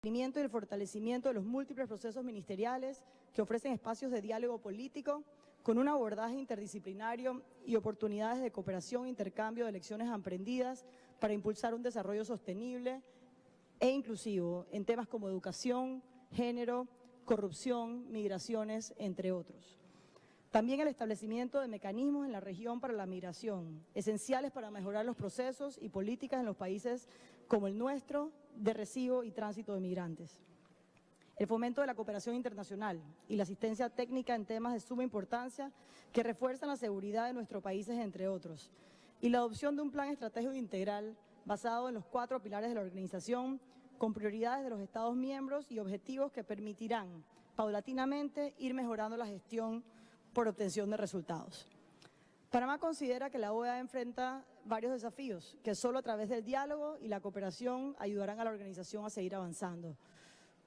Y el fortalecimiento de los múltiples procesos ministeriales que ofrecen espacios de diálogo político con un abordaje interdisciplinario y oportunidades de cooperación e intercambio de lecciones aprendidas para impulsar un desarrollo sostenible e inclusivo en temas como educación, género, corrupción, migraciones, entre otros. También el establecimiento de mecanismos en la región para la migración, esenciales para mejorar los procesos y políticas en los países como el nuestro de recibo y tránsito de migrantes. El fomento de la cooperación internacional y la asistencia técnica en temas de suma importancia que refuerzan la seguridad de nuestros países, entre otros. Y la adopción de un plan estratégico integral basado en los 4 pilares de la organización, con prioridades de los Estados miembros y objetivos que permitirán paulatinamente ir mejorando la gestión por obtención de resultados. Panamá considera que la OEA enfrenta varios desafíos que solo a través del diálogo y la cooperación ayudarán a la organización a seguir avanzando,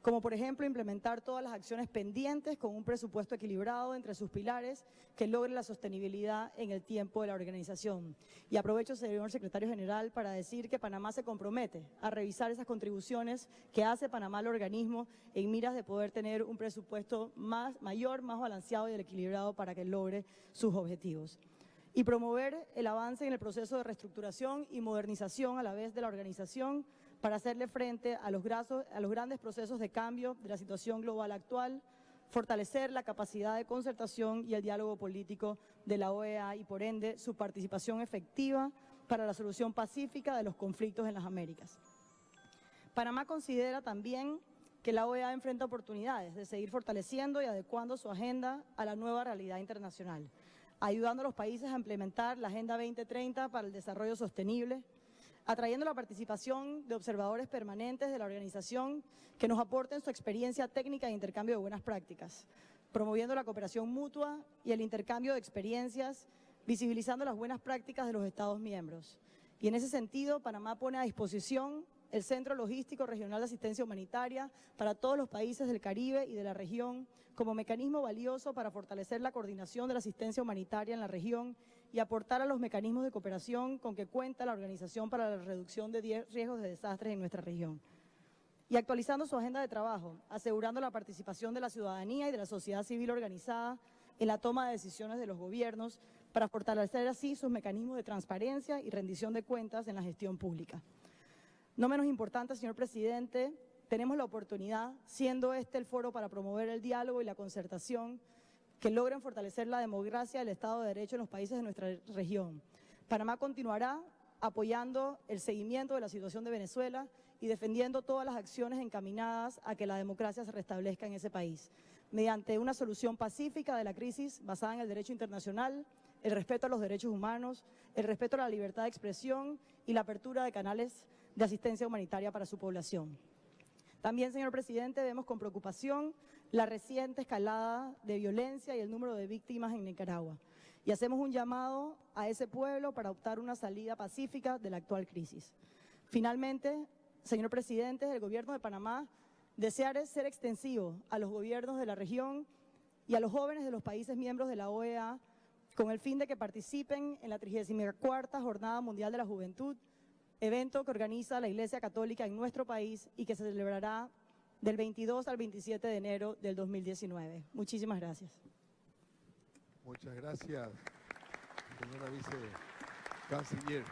como por ejemplo implementar todas las acciones pendientes con un presupuesto equilibrado entre sus pilares que logre la sostenibilidad en el tiempo de la organización. Y aprovecho, señor secretario general, para decir que Panamá se compromete a revisar esas contribuciones que hace Panamá al organismo en miras de poder tener un presupuesto mayor, más balanceado y equilibrado para que logre sus objetivos. Y promover el avance en el proceso de reestructuración y modernización a la vez de la organización para hacerle frente a los grandes procesos de cambio de la situación global actual, fortalecer la capacidad de concertación y el diálogo político de la OEA y, por ende, su participación efectiva para la solución pacífica de los conflictos en las Américas. Panamá considera también que la OEA enfrenta oportunidades de seguir fortaleciendo y adecuando su agenda a la nueva realidad internacional, ayudando a los países a implementar la Agenda 2030 para el desarrollo sostenible, atrayendo la participación de observadores permanentes de la organización que nos aporten su experiencia técnica e intercambio de buenas prácticas, promoviendo la cooperación mutua y el intercambio de experiencias, visibilizando las buenas prácticas de los Estados miembros. Y en ese sentido, Panamá pone a disposición el Centro Logístico Regional de Asistencia Humanitaria para todos los países del Caribe y de la región como mecanismo valioso para fortalecer la coordinación de la asistencia humanitaria en la región y aportar a los mecanismos de cooperación con que cuenta la Organización para la Reducción de Riesgos de Desastres en nuestra región. Y actualizando su agenda de trabajo, asegurando la participación de la ciudadanía y de la sociedad civil organizada en la toma de decisiones de los gobiernos para fortalecer así sus mecanismos de transparencia y rendición de cuentas en la gestión pública. No menos importante, señor presidente, tenemos la oportunidad, siendo este el foro para promover el diálogo y la concertación, que logren fortalecer la democracia y el Estado de Derecho en los países de nuestra región. Panamá continuará apoyando el seguimiento de la situación de Venezuela y defendiendo todas las acciones encaminadas a que la democracia se restablezca en ese país, mediante una solución pacífica de la crisis basada en el derecho internacional, el respeto a los derechos humanos, el respeto a la libertad de expresión y la apertura de canales de asistencia humanitaria para su población. También, señor presidente, vemos con preocupación la reciente escalada de violencia y el número de víctimas en Nicaragua. Y hacemos un llamado a ese pueblo para optar una salida pacífica de la actual crisis. Finalmente, señor presidente, el gobierno de Panamá desea ser extensivo a los gobiernos de la región y a los jóvenes de los países miembros de la OEA con el fin de que participen en la 34ª Jornada Mundial de la Juventud, evento que organiza la Iglesia Católica en nuestro país y que se celebrará del 22 al 27 de enero del 2019. Muchísimas gracias. Muchas gracias, señora vicecanciller.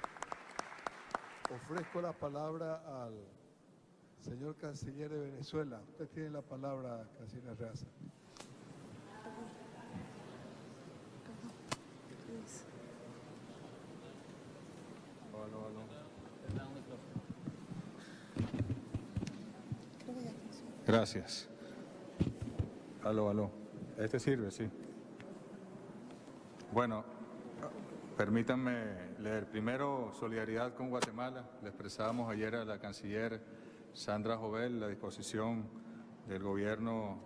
Ofrezco la palabra al señor canciller de Venezuela. Usted tiene la palabra, canciller Reaza. Gracias. Aló. Este sirve, sí. Bueno, permítanme leer. Primero, solidaridad con Guatemala. Le expresábamos ayer a la canciller Sandra Jovel la disposición del gobierno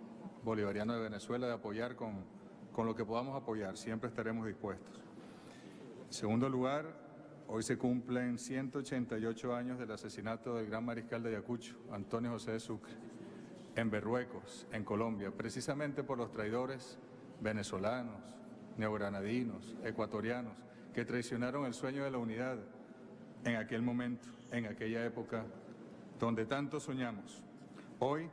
bolivariano de Venezuela de apoyar con lo que podamos apoyar. Siempre estaremos dispuestos. En segundo lugar, hoy se cumplen 188 años del asesinato del gran mariscal de Ayacucho, Antonio José de Sucre, en Berruecos, en Colombia, precisamente por los traidores venezolanos, neogranadinos, ecuatorianos, que traicionaron el sueño de la unidad en aquel momento, en aquella época, donde tanto soñamos. Hoy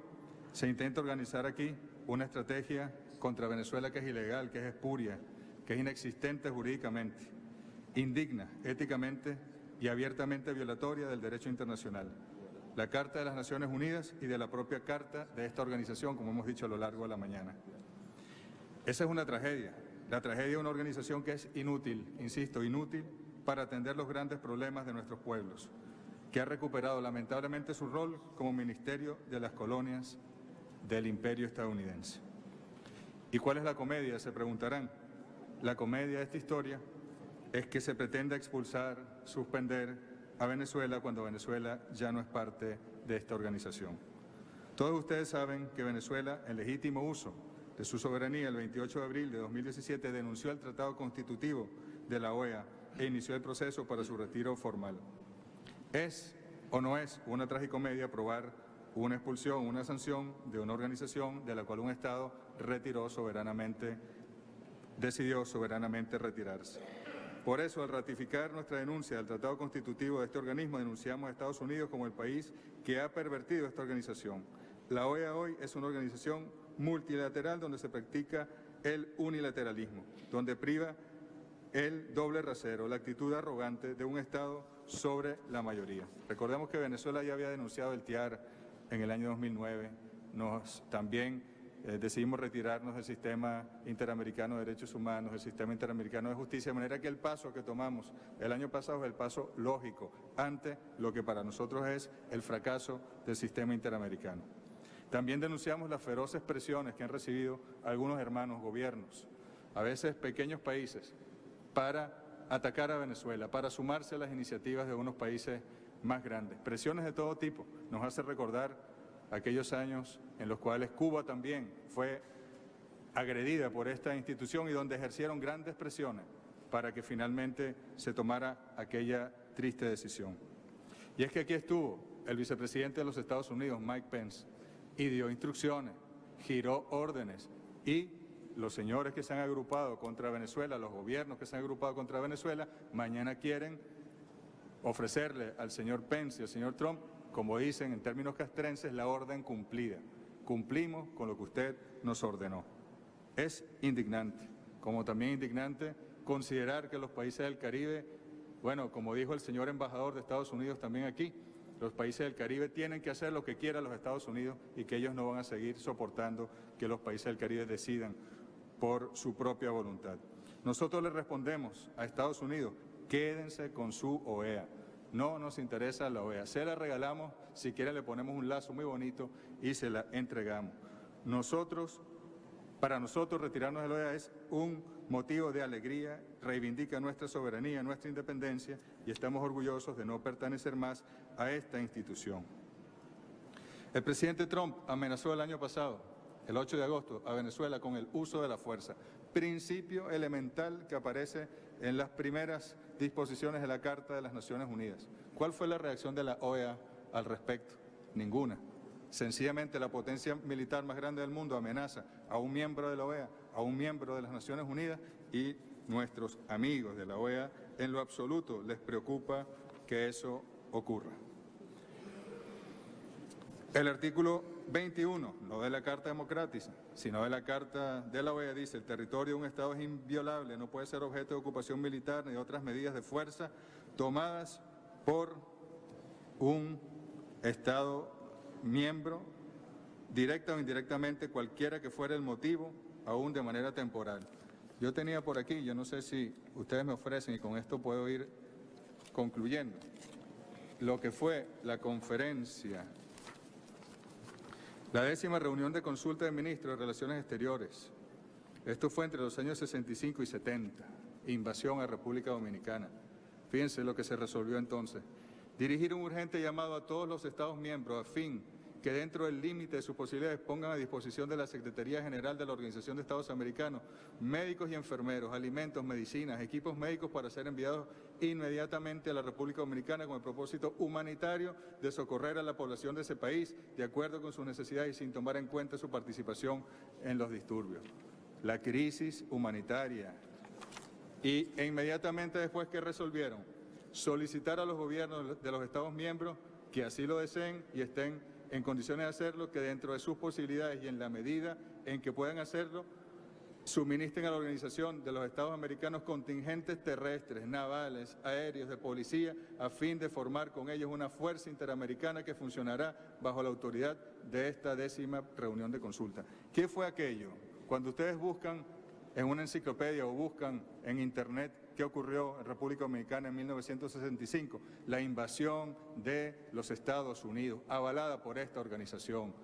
se intenta organizar aquí una estrategia contra Venezuela que es ilegal, que es espuria, que es inexistente jurídicamente, indigna, éticamente y abiertamente violatoria del derecho internacional, la Carta de las Naciones Unidas y de la propia Carta de esta organización, como hemos dicho a lo largo de la mañana. Esa es una tragedia, la tragedia de una organización que es inútil, insisto, inútil para atender los grandes problemas de nuestros pueblos, que ha recuperado lamentablemente su rol como ministerio de las colonias del imperio estadounidense. ¿Y cuál es la comedia?, se preguntarán. La comedia de esta historia es que se pretende expulsar, suspender a Venezuela cuando Venezuela ya no es parte de esta organización. Todos ustedes saben que Venezuela, en legítimo uso de su soberanía, el 28 de abril de 2017 denunció el Tratado Constitutivo de la OEA e inició el proceso para su retiro formal. ¿Es o no es una tragicomedia aprobar una expulsión, una sanción de una organización de la cual un Estado decidió soberanamente retirarse? Por eso, al ratificar nuestra denuncia del Tratado Constitutivo de este organismo, denunciamos a Estados Unidos como el país que ha pervertido esta organización. La OEA hoy es una organización multilateral donde se practica el unilateralismo, donde priva el doble rasero, la actitud arrogante de un Estado sobre la mayoría. Recordemos que Venezuela ya había denunciado el TIAR en el año 2009, también decidimos retirarnos del Sistema Interamericano de Derechos Humanos, del Sistema Interamericano de Justicia, de manera que el paso que tomamos el año pasado es el paso lógico ante lo que para nosotros es el fracaso del sistema interamericano. También denunciamos las feroces presiones que han recibido algunos hermanos gobiernos, a veces pequeños países, para atacar a Venezuela, para sumarse a las iniciativas de unos países más grandes. Presiones de todo tipo. Nos hace recordar aquellos años en los cuales Cuba también fue agredida por esta institución y donde ejercieron grandes presiones para que finalmente se tomara aquella triste decisión. Y es que aquí estuvo el vicepresidente de los Estados Unidos, Mike Pence, y dio instrucciones, giró órdenes, y los señores que se han agrupado contra Venezuela, los gobiernos que se han agrupado contra Venezuela, mañana quieren ofrecerle al señor Pence y al señor Trump, como dicen en términos castrenses, la orden cumplida. Cumplimos con lo que usted nos ordenó. Es indignante, como también indignante considerar que los países del Caribe, bueno, como dijo el señor embajador de Estados Unidos también aquí, los países del Caribe tienen que hacer lo que quieran los Estados Unidos y que ellos no van a seguir soportando que los países del Caribe decidan por su propia voluntad. Nosotros le respondemos a Estados Unidos, quédense con su OEA. No nos interesa la OEA. Se la regalamos, si quiere le ponemos un lazo muy bonito y se la entregamos. Para nosotros retirarnos de la OEA es un motivo de alegría, reivindica nuestra soberanía, nuestra independencia y estamos orgullosos de no pertenecer más a esta institución. El presidente Trump amenazó el año pasado, el 8 de agosto, a Venezuela con el uso de la fuerza, principio elemental que aparece en las primeras disposiciones de la Carta de las Naciones Unidas. ¿Cuál fue la reacción de la OEA al respecto? Ninguna. Sencillamente la potencia militar más grande del mundo amenaza a un miembro de la OEA, a un miembro de las Naciones Unidas, y nuestros amigos de la OEA en lo absoluto les preocupa que eso ocurra. El artículo 21, no de la Carta Democrática, sino de la Carta de la OEA, dice: el territorio de un Estado es inviolable, no puede ser objeto de ocupación militar ni de otras medidas de fuerza tomadas por un Estado miembro, directa o indirectamente, cualquiera que fuera el motivo, aún de manera temporal. Yo tenía por aquí, yo no sé si ustedes me ofrecen, y con esto puedo ir concluyendo, lo que fue la conferencia, la 10ª reunión de consulta de ministros de Relaciones Exteriores. Esto fue entre los años 65 y 70, invasión a República Dominicana. Fíjense lo que se resolvió entonces. Dirigir un urgente llamado a todos los Estados miembros a fin que dentro del límite de sus posibilidades pongan a disposición de la Secretaría General de la Organización de Estados Americanos médicos y enfermeros, alimentos, medicinas, equipos médicos para ser enviados inmediatamente a la República Dominicana con el propósito humanitario de socorrer a la población de ese país de acuerdo con sus necesidades y sin tomar en cuenta su participación en los disturbios. La crisis humanitaria. E inmediatamente después, ¿qué resolvieron? Solicitar a los gobiernos de los Estados miembros que así lo deseen y estén en condiciones de hacerlo, que dentro de sus posibilidades y en la medida en que puedan hacerlo, suministren a la Organización de los Estados Americanos contingentes terrestres, navales, aéreos, de policía, a fin de formar con ellos una fuerza interamericana que funcionará bajo la autoridad de esta 10ª reunión de consulta. ¿Qué fue aquello? Cuando ustedes buscan en una enciclopedia o buscan en Internet qué ocurrió en República Dominicana en 1965, la invasión de los Estados Unidos, avalada por esta organización.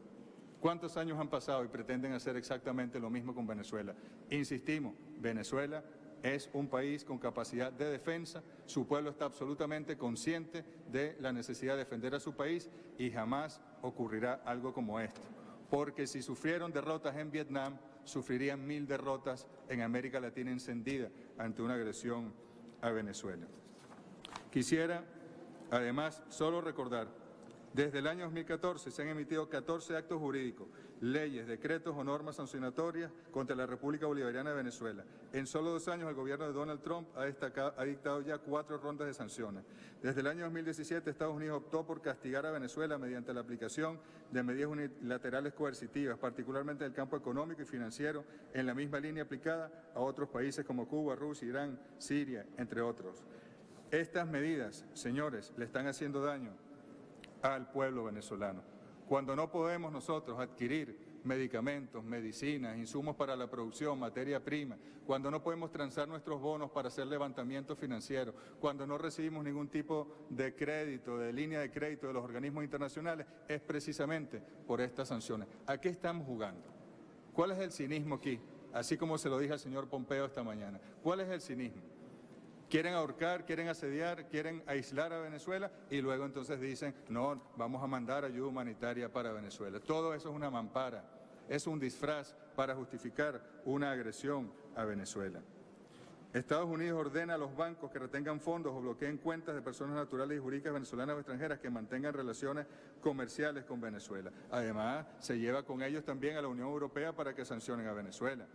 ¿Cuántos años han pasado y pretenden hacer exactamente lo mismo con Venezuela? Insistimos, Venezuela es un país con capacidad de defensa, su pueblo está absolutamente consciente de la necesidad de defender a su país y jamás ocurrirá algo como esto. Porque si sufrieron derrotas en Vietnam, sufrirían 1000 derrotas en América Latina encendida ante una agresión a Venezuela. Quisiera, además, solo recordar, desde el año 2014 se han emitido 14 actos jurídicos, leyes, decretos o normas sancionatorias contra la República Bolivariana de Venezuela. En solo 2 años el gobierno de Donald Trump ha dictado ya 4 rondas de sanciones. Desde el año 2017 Estados Unidos optó por castigar a Venezuela mediante la aplicación de medidas unilaterales coercitivas, particularmente en el campo económico y financiero, en la misma línea aplicada a otros países como Cuba, Rusia, Irán, Siria, entre otros. Estas medidas, señores, le están haciendo daño al pueblo venezolano. Cuando no podemos nosotros adquirir medicamentos, medicinas, insumos para la producción, materia prima, cuando no podemos transar nuestros bonos para hacer levantamiento financiero, cuando no recibimos ningún tipo de crédito, de línea de crédito de los organismos internacionales, es precisamente por estas sanciones. ¿A qué estamos jugando? ¿Cuál es el cinismo aquí? Así como se lo dije al señor Pompeo esta mañana. ¿Cuál es el cinismo? Quieren ahorcar, quieren asediar, quieren aislar a Venezuela y luego entonces dicen, no, vamos a mandar ayuda humanitaria para Venezuela. Todo eso es una mampara, es un disfraz para justificar una agresión a Venezuela. Estados Unidos ordena a los bancos que retengan fondos o bloqueen cuentas de personas naturales y jurídicas venezolanas o extranjeras que mantengan relaciones comerciales con Venezuela. Además, se lleva con ellos también a la Unión Europea para que sancionen a Venezuela.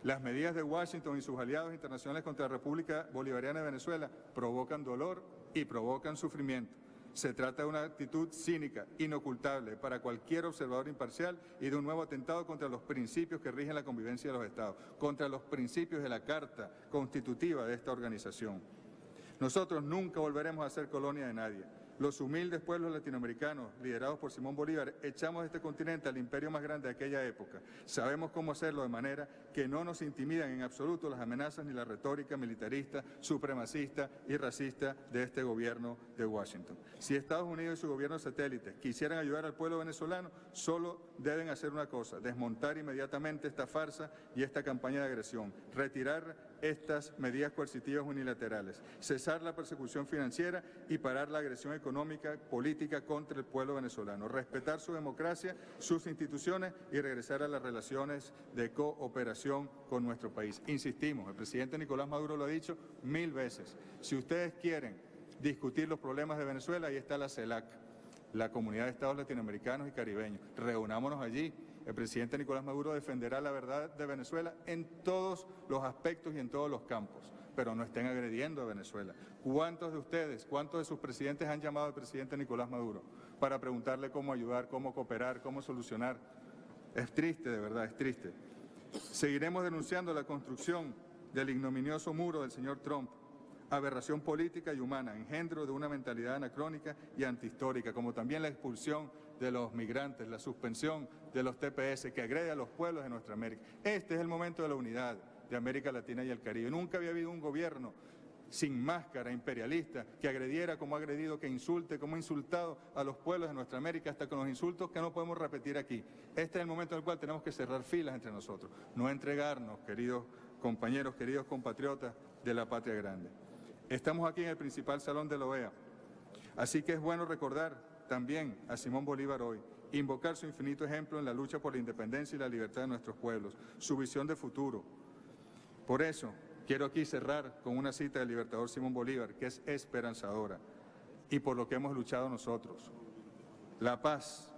Las medidas de Washington y sus aliados internacionales contra la República Bolivariana de Venezuela provocan dolor y provocan sufrimiento. Se trata de una actitud cínica, inocultable para cualquier observador imparcial y de un nuevo atentado contra los principios que rigen la convivencia de los Estados, contra los principios de la Carta Constitutiva de esta organización. Nosotros nunca volveremos a ser colonia de nadie. Los humildes pueblos latinoamericanos, liderados por Simón Bolívar, echamos de este continente al imperio más grande de aquella época. Sabemos cómo hacerlo de manera que no nos intimidan en absoluto las amenazas ni la retórica militarista, supremacista y racista de este gobierno de Washington. Si Estados Unidos y su gobierno satélite quisieran ayudar al pueblo venezolano, solo deben hacer una cosa, desmontar inmediatamente esta farsa y esta campaña de agresión, retirar estas medidas coercitivas unilaterales, cesar la persecución financiera y parar la agresión económica, política contra el pueblo venezolano, respetar su democracia, sus instituciones y regresar a las relaciones de cooperación con nuestro país. Insistimos, el presidente Nicolás Maduro lo ha dicho 1000 veces, si ustedes quieren discutir los problemas de Venezuela, ahí está la CELAC, la Comunidad de Estados Latinoamericanos y Caribeños, reunámonos allí. El presidente Nicolás Maduro defenderá la verdad de Venezuela en todos los aspectos y en todos los campos, pero no estén agrediendo a Venezuela. ¿Cuántos de ustedes, cuántos de sus presidentes han llamado al presidente Nicolás Maduro para preguntarle cómo ayudar, cómo cooperar, cómo solucionar? Es triste, de verdad, es triste. Seguiremos denunciando la construcción del ignominioso muro del señor Trump, aberración política y humana, engendro de una mentalidad anacrónica y antihistórica, como también la expulsión de los migrantes, la suspensión de los TPS que agrede a los pueblos de nuestra América. Este es el momento de la unidad de América Latina y el Caribe. Nunca había habido un gobierno sin máscara, imperialista, que agrediera como ha agredido, que insulte, como ha insultado a los pueblos de nuestra América, hasta con los insultos que no podemos repetir aquí. Este es el momento en el cual tenemos que cerrar filas entre nosotros, no entregarnos, queridos compañeros, queridos compatriotas de la patria grande. Estamos aquí en el principal salón de la OEA, así que es bueno recordar también a Simón Bolívar hoy, invocar su infinito ejemplo en la lucha por la independencia y la libertad de nuestros pueblos, su visión de futuro. Por eso, quiero aquí cerrar con una cita del libertador Simón Bolívar, que es esperanzadora, y por lo que hemos luchado nosotros. La paz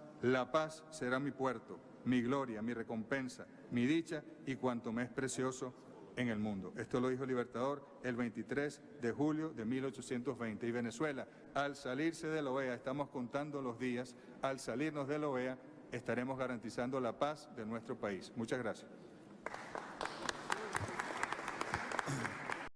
será mi puerto, mi gloria, mi recompensa, mi dicha y cuanto me es precioso en el mundo. Esto lo dijo el Libertador el 23 de julio de 1820. Y Venezuela, al salirse de la OEA, estamos contando los días, al salirnos de la OEA, estaremos garantizando la paz de nuestro país. Muchas gracias.